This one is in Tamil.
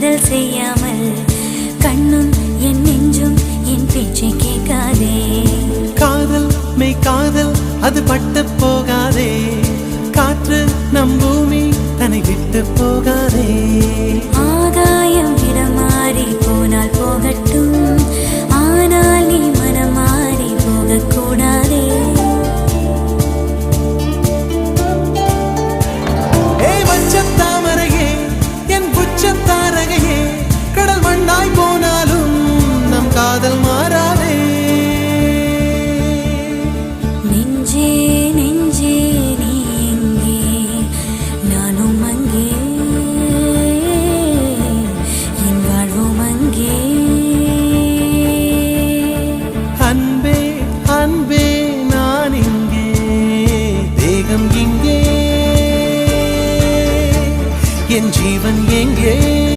காதல் செய்யாமல் கண்ணும் என் நெஞ்சும் என் பேச்சை கேட்காதே. காதல் மெய் காதல் அது பட்டு போகாதே, காற்று நம் பூமி தன்னை விட்டு போகாதே. ஆகாயம் இடமாறி போனால் போகட்டும், ஆனால் நீ மனம் மாறி போகக்கூடாதே. தாமரையே என் புச்சத்தாரகையே, கடல் மண்ணாய் போனாலும் நம் காதல் மாறாதே. நெஞ்சே நெஞ்சே நீ எங்கே, நானும் அங்கே, என் வாழ்வும் அங்கே. அன்பே அன்பே நான் இங்கே, தேகம் இங்கே, என் ஜீவன் எங்கே.